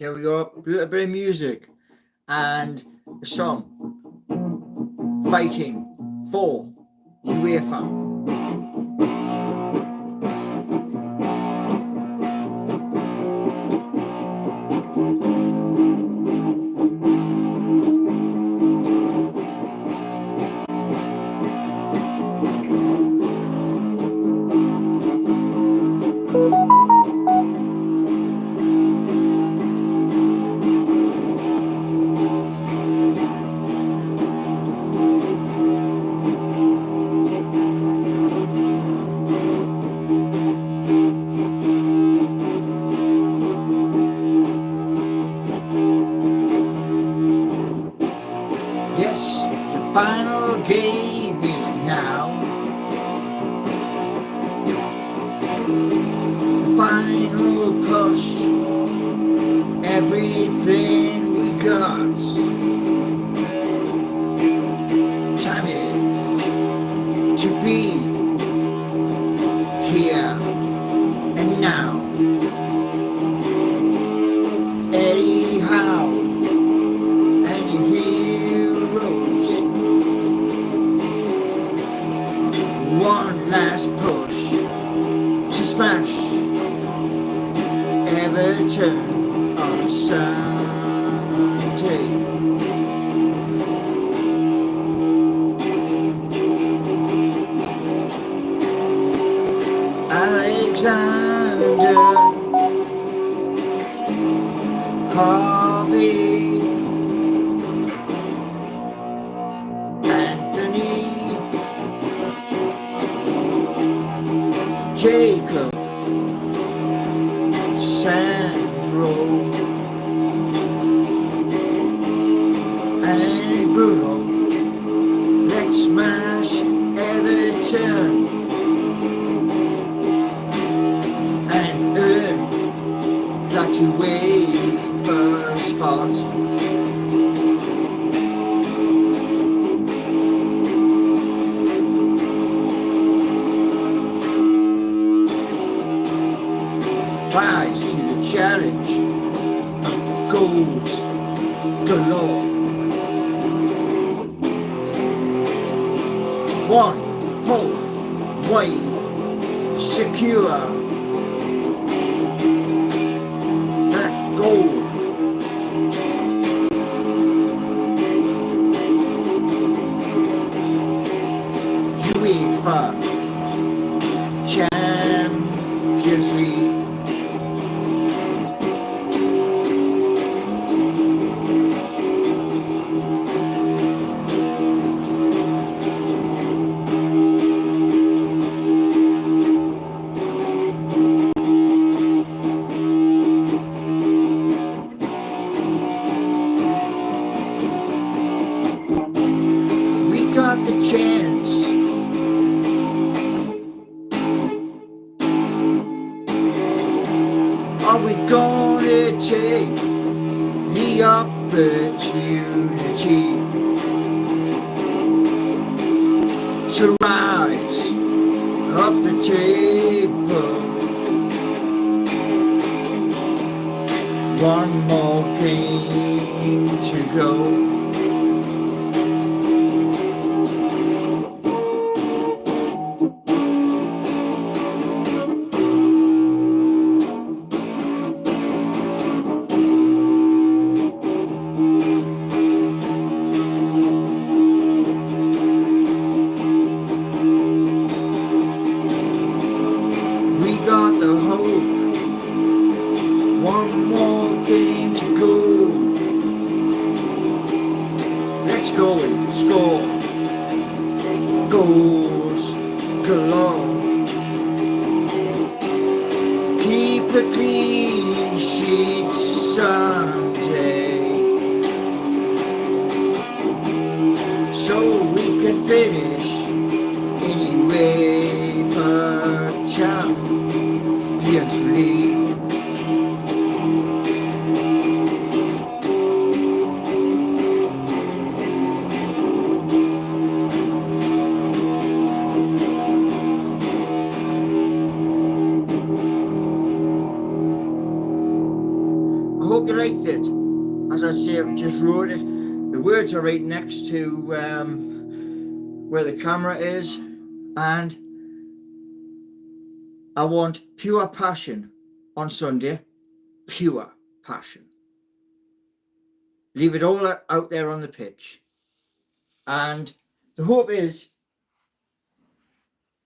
Here we go, a little bit of music and the song Fighting for UEFA. Yes, the final game is now. The final push, everything we got. Time it to be here and now. Eddie Howe and your heroes. One last push to smash Everton on Sunday. Alexander Harvey, Anthony, Jacob, Sandro, and Bruno. Let's smash Everton and earn that UEFA spot. Rise to the challenge of goals galore. One whole way secure that goal. UEFA Champions League. We got the chance. Are we gonna take the opportunity to rise up the table? One more game to go. We got the hope. One more game to go. Let's go and score goals galore. Keep a clean sheet someday, so we can finish anyway for Champions League. hope you like liked it. As I say, I've just wrote it. The words are right next to where the camera is, and I want pure passion on Sunday. Pure passion. Leave it all out there on the pitch. And the hope is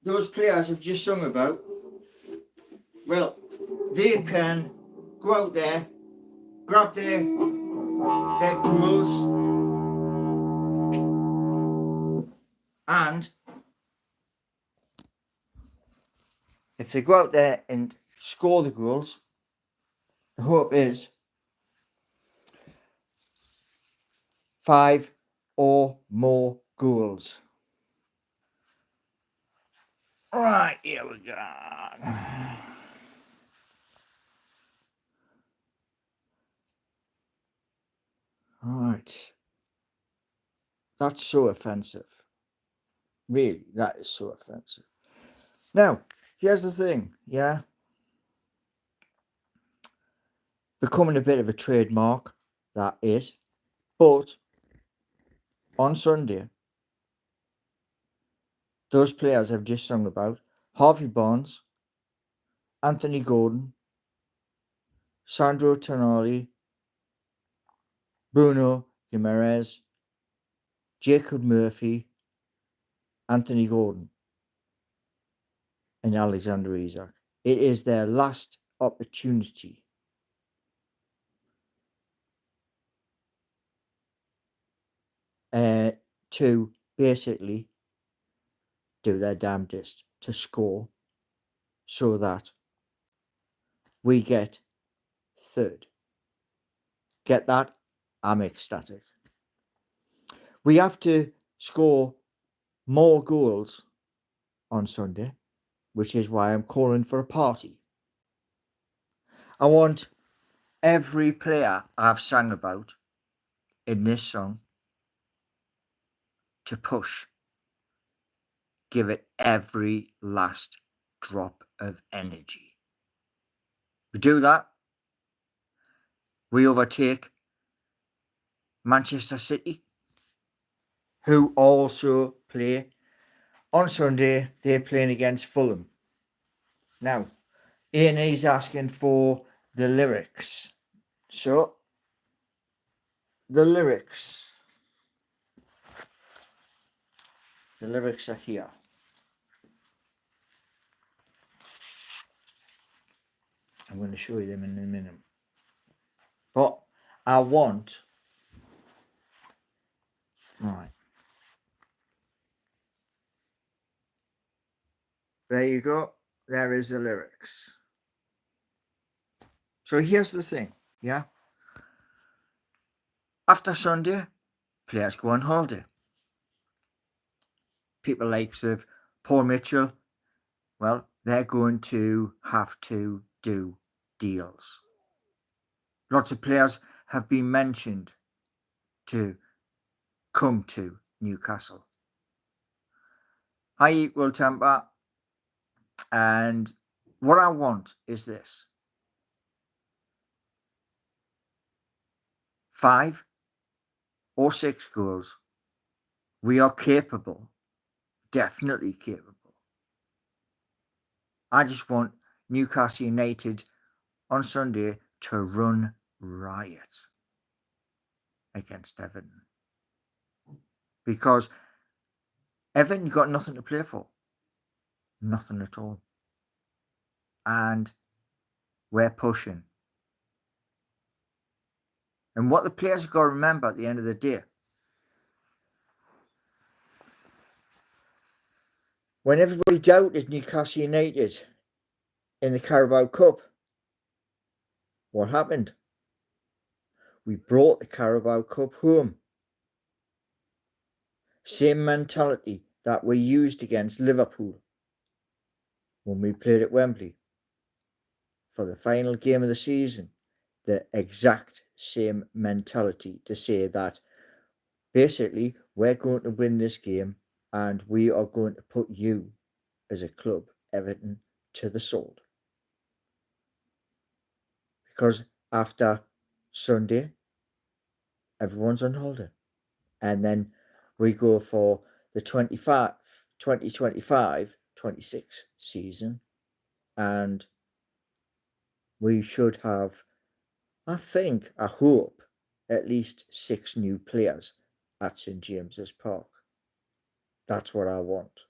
those players have just sung about, well, they can go out there, grab their goals, and if they go out there and score the goals, the hope is 5 or more goals. Right, here we go. Right. That's so offensive. Really, that is so offensive. Now, here's the thing, yeah? Becoming a bit of a trademark, that is. But on Sunday, those players I've just sung about, Harvey Barnes, Anthony Gordon, Sandro Tonali, Bruno Guimaraes, Jacob Murphy, Anthony Gordon, and Alexander Isak. It is their last opportunity to basically do their damnedest to score so that we get third. Get that? I'm ecstatic. We have to score more goals on Sunday, which is why I'm calling for a party. I want every player I've sang about in this song to push. Give it every last drop of energy. We do that, we overtake Manchester City, who also play on Sunday. They're playing against Fulham. Now, Ian is asking for the lyrics. So, the lyrics. The lyrics are here. I'm going to show you them in a minute. But I want... Right. There you go. There is the lyrics. So here's the thing, yeah? After Sunday, players go on holiday. People like Paul Mitchell, well, they're going to have to do deals. Lots of players have been mentioned to come to Newcastle. High equal temper, and what I want is this: 5 or 6 goals. We are capable, definitely capable. I just want Newcastle United on Sunday to run riot against Everton. Because Everton got nothing to play for. Nothing at all. And we're pushing. And what the players have got to remember at the end of the day, when everybody doubted Newcastle United in the Carabao Cup, what happened? We brought the Carabao Cup home. Same mentality that we used against Liverpool when we played at Wembley for the final game of the season. The exact same mentality to say that basically we're going to win this game and we are going to put you as a club, Everton, to the sword. Because after Sunday, everyone's on holiday. And then we go for the 2025-26 season, and we should have, I hope, at least 6 new players at St James's Park. That's what I want.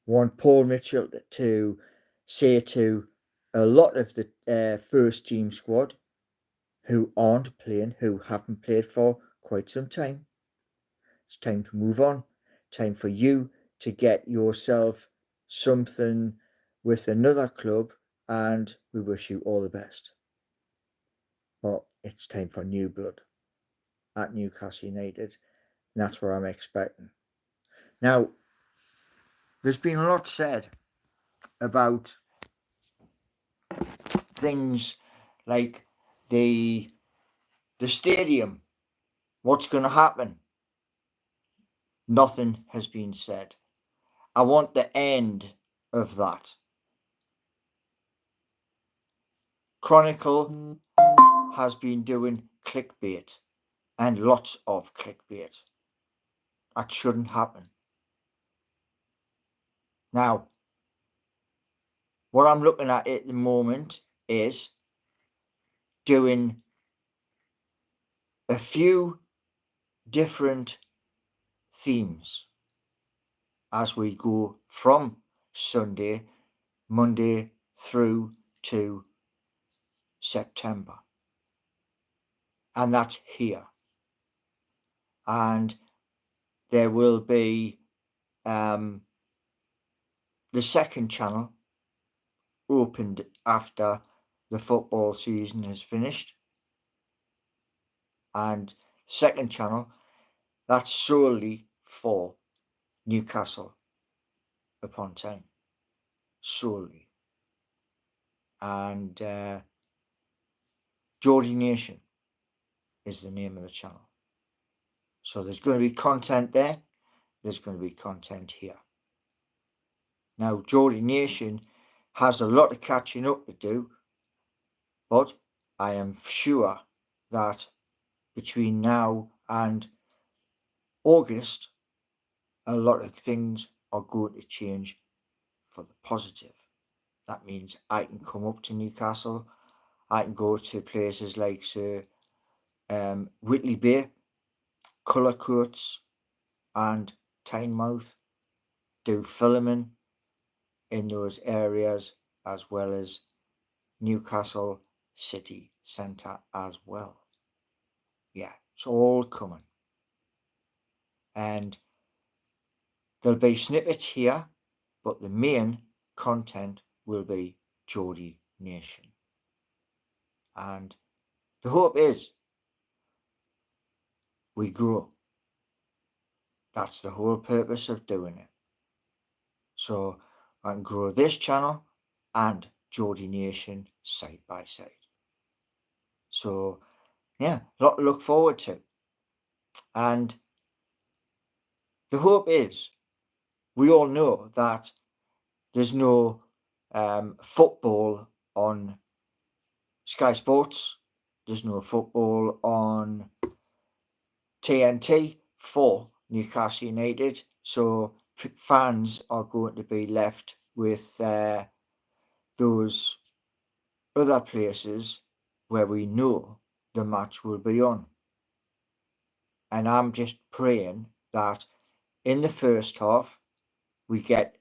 Want Paul Mitchell to say to a lot of the first team squad who aren't playing, who haven't played for quite some time, it's time to move on. Time for you to get yourself something with another club, and we wish you all the best. But it's time for new blood at Newcastle United, and that's what I'm expecting. Now, there's been a lot said about things like the stadium. What's going to happen? Nothing has been said. I want the end of that. Chronicle has been doing clickbait, and lots of clickbait. That shouldn't happen. Now, what I'm looking at the moment is doing a few different themes as we go from Sunday, Monday through to September. And that's here. And there will be the second channel opened after the football season has finished. And second channel, that's solely for Newcastle upon Tyne. Solely. And Geordie Nation is the name of the channel. So there's going to be content there. There's going to be content here. Now, Geordie Nation has a lot of catching up to do, but I am sure that between now and August, a lot of things are going to change for the positive. That means I can come up to Newcastle. I can go to places like Whitley Bay, Cullercoats and Tynemouth, do filming in those areas, as well as Newcastle city centre as well. Yeah, it's all coming. And there'll be snippets here, but the main content will be Geordie Nation. And the hope is we grow. That's the whole purpose of doing it. So I can grow this channel and Geordie Nation side by side. So yeah, a lot to look forward to. And the hope is, we all know that there's no football on Sky Sports. There's no football on TNT for Newcastle United. So fans are going to be left with those other places where we know the match will be on. And I'm just praying that in the first half, we get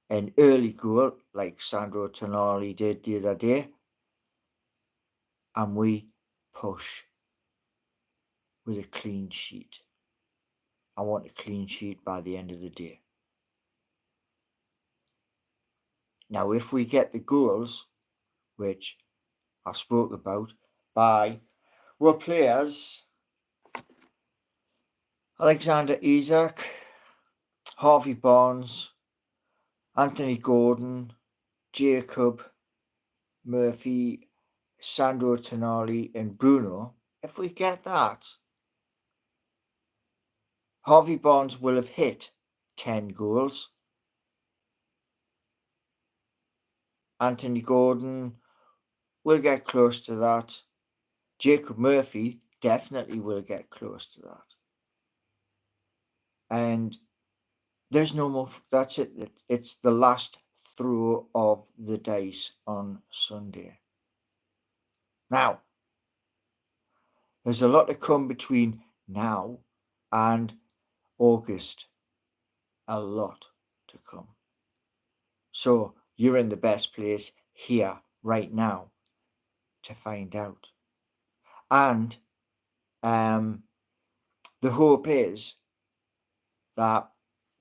an early goal like Sandro Tonali did the other day, and we push with a clean sheet. I want a clean sheet by the end of the day. Now, if we get the goals, which I spoke about, by our players, Alexander Isak, Harvey Barnes, Anthony Gordon, Jacob Murphy, Sandro Tonali and Bruno, if we get that, Harvey Barnes will have hit 10 goals. Anthony Gordon will get close to that. Jacob Murphy definitely will get close to that. And there's no more. That's it. It's the last throw of the dice on Sunday. Now, there's a lot to come between now and August. A lot to come. So you're in the best place here right now to find out. And the hope is that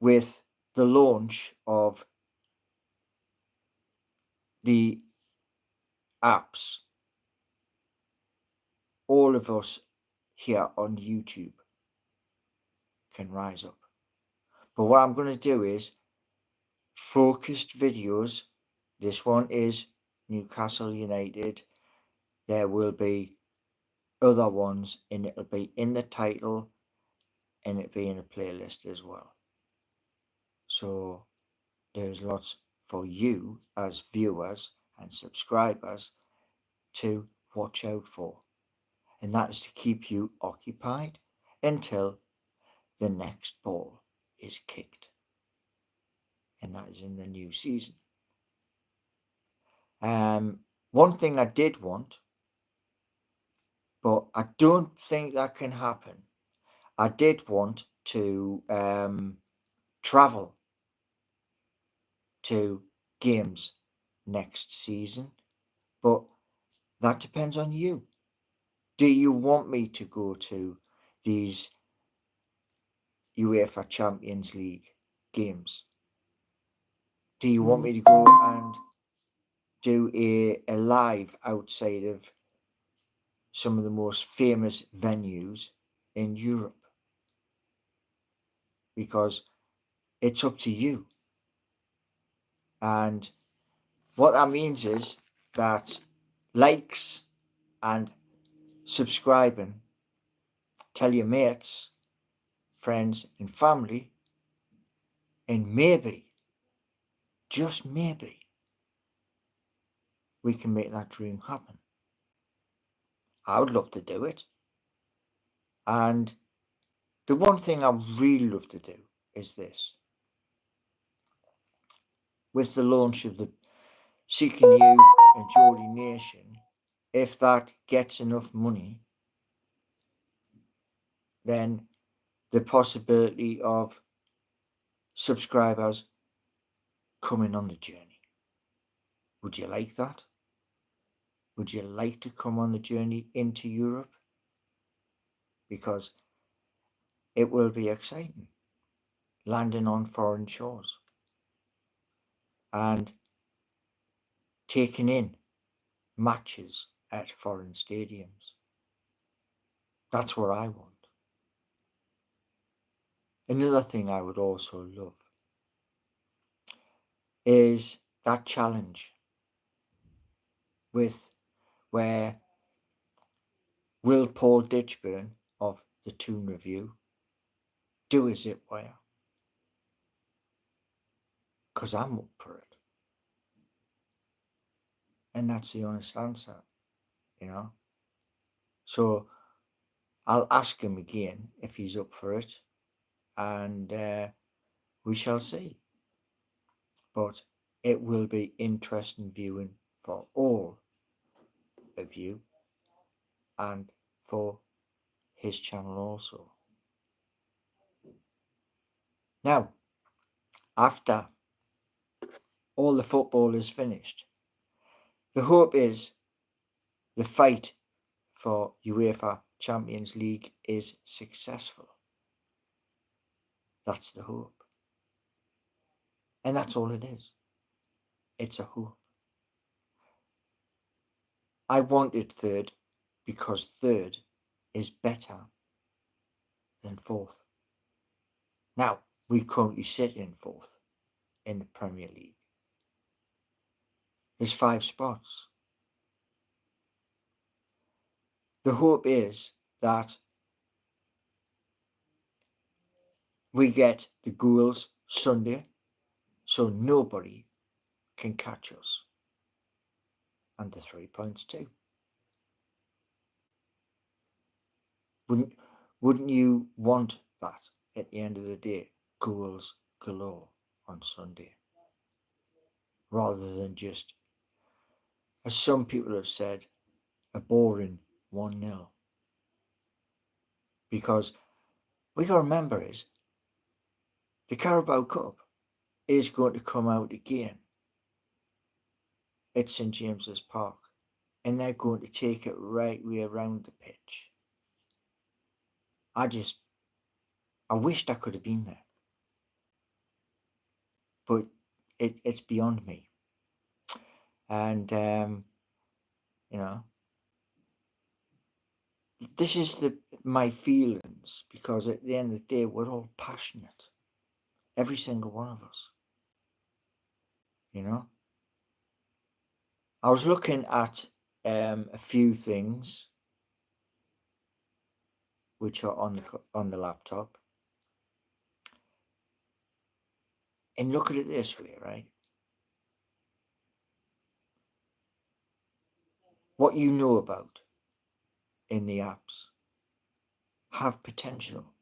with the launch of the apps, all of us here on YouTube can rise up. But what I'm going to do is focused videos. This one is Newcastle United. There will be other ones, and it'll be in the title, and it'll be in a playlist as well. So there's lots for you as viewers and subscribers to watch out for. And that is to keep you occupied until the next ball is kicked. And that is in the new season. One thing I did want, but I don't think that can happen. I did want to travel to games next season, but that depends on you. Do you want me to go to these UEFA Champions League games? Do you want me to go and do a live outside of some of the most famous venues in Europe? Because it's up to you. And what that means is that likes and subscribing, tell your mates, friends and family, and maybe, just maybe, we can make that dream happen. I would love to do it. And the one thing I really love to do is this. With the launch of the Seeking You and Geordie Nation, if that gets enough money, then the possibility of subscribers coming on the journey. Would you like that? Would you like to come on the journey into Europe? Because it will be exciting, landing on foreign shores and taking in matches at foreign stadiums. That's what I want. Another thing I would also love is that challenge with where will Paul Ditchburn of the Toon Review do a zip wire? Because I'm up for it. And that's the honest answer, you know. So I'll ask him again if he's up for it, and we shall see. But it will be interesting viewing for all of you and for his channel also. Now, after all the football is finished, the hope is the fight for UEFA Champions League is successful. That's the hope. And that's all it is. It's a hope. I wanted third because third is better than fourth. Now, we currently sit in fourth in the Premier League. There's 5 spots. The hope is that we get the goals Sunday so nobody can catch us. And the 3 points too. Wouldn't you want that at the end of the day? Goals galore on Sunday. Rather than just, as some people have said, a boring 1-0. Because we got to remember is the Carabao Cup is going to come out again at St James's Park, and they're going to take it right way around the pitch. I wished I could have been there, but it's beyond me. And this is my feelings, because at the end of the day, we're all passionate, every single one of us. I was looking at a few things which are on the laptop, and look at it this way, right? What you know about in the apps have potential.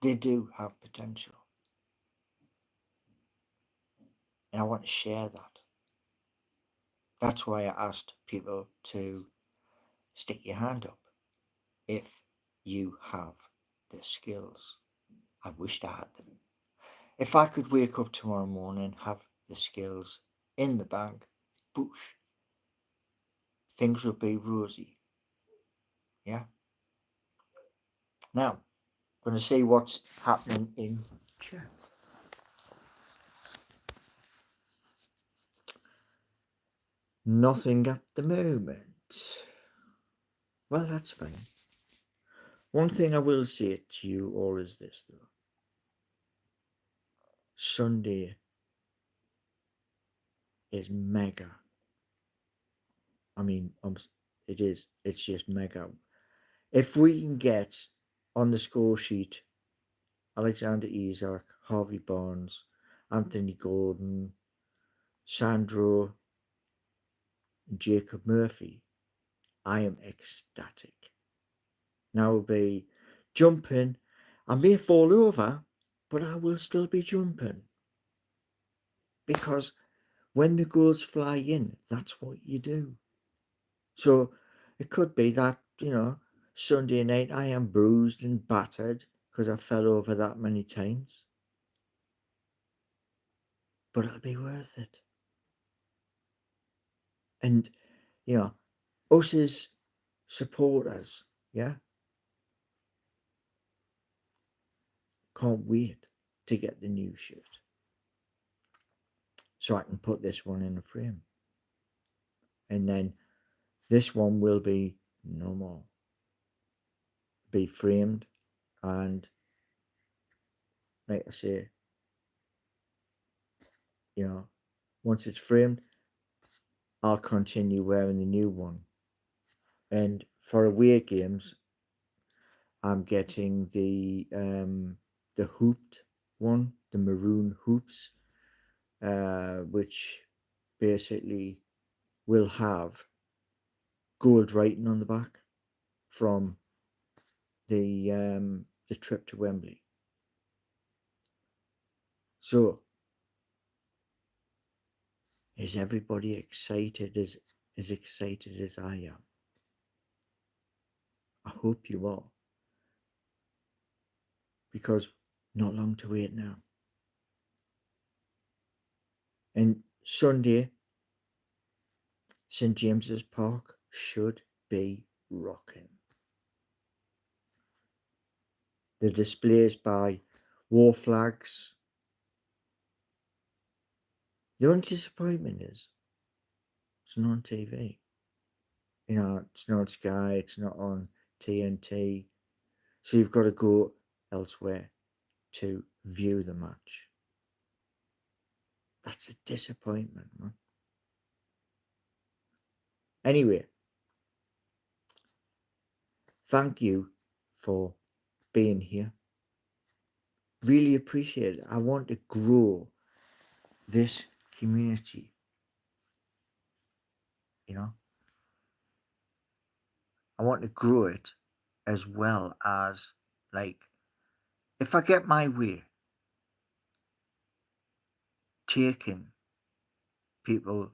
They do have potential. And I want to share that. That's why I asked people to stick your hand up if you have the skills. I wished I had them. If I could wake up tomorrow morning, have the skills in the bank, boosh, things would be rosy. Yeah. Now, I'm going to see what's happening in chat. Nothing at the moment. Well, that's fine. One thing I will say to you all is this, though. Sunday is mega. I mean, it is. It's just mega. If we can get on the score sheet Alexander Isak, Harvey Barnes, Anthony Gordon, Sandro, and Jacob Murphy, I am ecstatic. Now I'll be jumping. I may fall over, but I will still be jumping. Because when the goals fly in, that's what you do. So it could be that, Sunday night I am bruised and battered because I fell over that many times. But it'll be worth it. And, us as supporters, can't wait to get the new shirt. So I can put this one in a frame. And then this one will be no more. Be framed, and like I say, once it's framed, I'll continue wearing the new one. And for away games, I'm getting the hooped one, the maroon hoops, which basically will have gold writing on the back from the trip to Wembley. So, is everybody excited as excited as I am? I hope you are, because not long to wait now. And Sunday, St James's Park should be rocking. The displays by war flags. The only disappointment is it's not on TV. It's not on Sky, it's not on TNT. So you've got to go elsewhere to view the match. That's a disappointment, man. Anyway, thank you for being here. Really appreciate it. I want to grow this community. I want to grow it as well as, like, if I get my way, taking people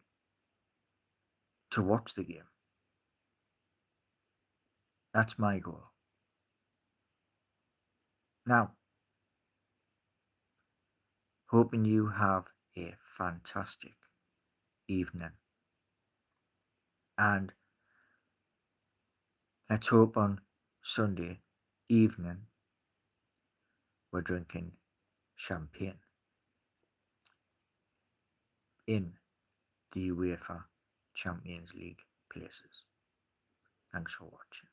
to watch the game. That's my goal. Now, hoping you have a fantastic evening. And let's hope on Sunday evening we're drinking champagne in the UEFA Champions League places. Thanks for watching.